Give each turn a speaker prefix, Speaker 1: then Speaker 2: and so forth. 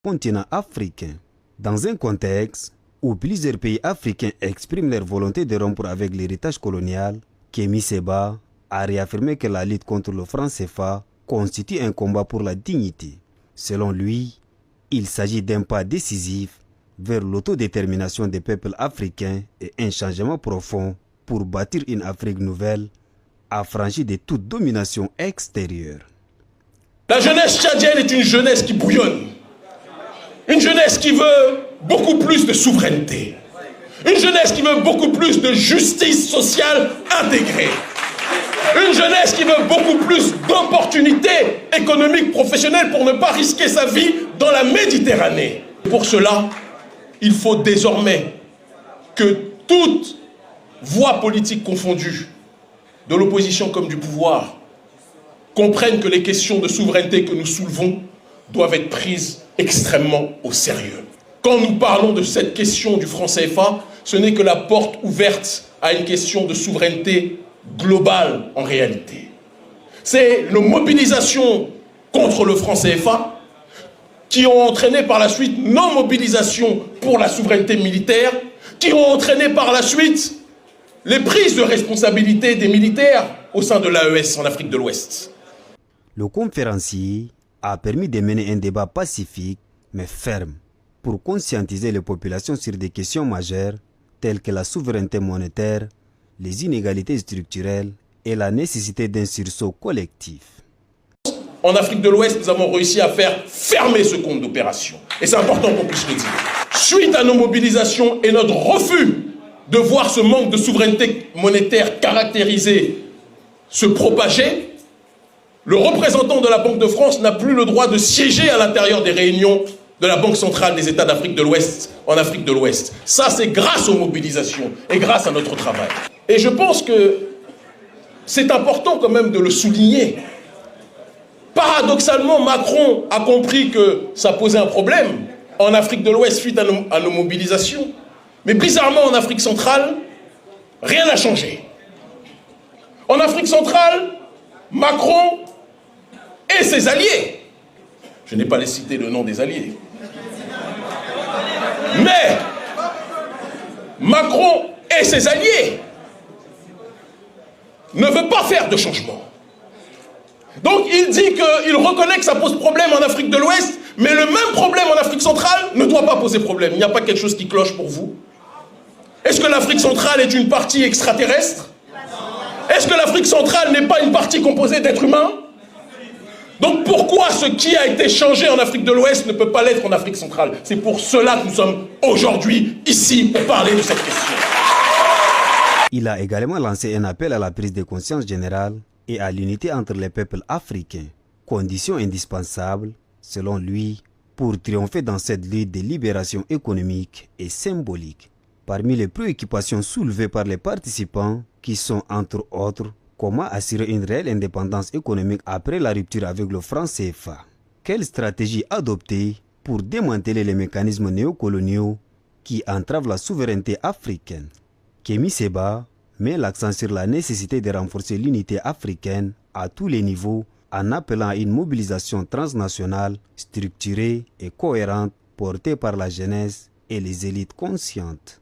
Speaker 1: continent africain. Dans un contexte où plusieurs pays africains expriment leur volonté de rompre avec l'héritage colonial, Kémy Séba a réaffirmé que la lutte contre le franc CFA constitue un combat pour la dignité. Selon lui, il s'agit d'un pas décisif vers l'autodétermination des peuples africains et un changement profond pour bâtir une Afrique nouvelle, affranchie de toute domination extérieure.
Speaker 2: La jeunesse tchadienne est une jeunesse qui bouillonne. Une jeunesse qui veut beaucoup plus de souveraineté. Une jeunesse qui veut beaucoup plus de justice sociale intégrée. Une jeunesse qui veut beaucoup plus d'opportunités économiques, professionnelles pour ne pas risquer sa vie dans la Méditerranée. Pour cela, il faut désormais que toute voie politique confondue, de l'opposition comme du pouvoir, comprennent que les questions de souveraineté que nous soulevons doivent être prises extrêmement au sérieux. Quand nous parlons de cette question du franc CFA, ce n'est que la porte ouverte à une question de souveraineté globale en réalité. C'est nos mobilisations contre le franc CFA qui ont entraîné par la suite nos mobilisations pour la souveraineté militaire, qui ont entraîné par la suite les prises de responsabilité des militaires au sein de l'AES en Afrique de l'Ouest.
Speaker 1: Le conférencier a permis de mener un débat pacifique mais ferme pour conscientiser les populations sur des questions majeures telles que la souveraineté monétaire, les inégalités structurelles et la nécessité d'un sursaut collectif.
Speaker 2: En Afrique de l'Ouest, nous avons réussi à faire fermer ce compte d'opération. Et c'est important qu'on puisse le dire. Suite à nos mobilisations et notre refus de voir ce manque de souveraineté monétaire caractérisé se propager, le représentant de la Banque de France n'a plus le droit de siéger à l'intérieur des réunions de la Banque centrale des États d'Afrique de l'Ouest, en Afrique de l'Ouest. Ça, c'est grâce aux mobilisations et grâce à notre travail. Et je pense que c'est important quand même de le souligner. Paradoxalement, Macron a compris que ça posait un problème en Afrique de l'Ouest suite à nos mobilisations. Mais bizarrement, en Afrique centrale, rien n'a changé. En Afrique centrale, Macron et ses alliés, je n'ai pas cité le nom des alliés, mais Macron et ses alliés ne veulent pas faire de changement. Donc il dit qu'il reconnaît que ça pose problème en Afrique de l'Ouest, mais le même problème en Afrique centrale ne doit pas poser problème. Il n'y a pas quelque chose qui cloche pour vous? Est-ce que l'Afrique centrale est une partie extraterrestre? Est-ce que l'Afrique centrale n'est pas une partie composée d'êtres humains? Donc pourquoi ce qui a été changé en Afrique de l'Ouest ne peut pas l'être en Afrique centrale? C'est pour cela que nous sommes aujourd'hui ici pour parler de cette question.
Speaker 1: Il a également lancé un appel à la prise de conscience générale et à l'unité entre les peuples africains, condition indispensable, selon lui, pour triompher dans cette lutte de libération économique et symbolique. Parmi les préoccupations soulevées par les participants, qui sont entre autres comment assurer une réelle indépendance économique après la rupture avec le franc CFA, quelle stratégie adopter pour démanteler les mécanismes néocoloniaux qui entravent la souveraineté africaine. Kémy Séba met l'accent sur la nécessité de renforcer l'unité africaine à tous les niveaux en appelant à une mobilisation transnationale, structurée et cohérente portée par la jeunesse et les élites conscientes.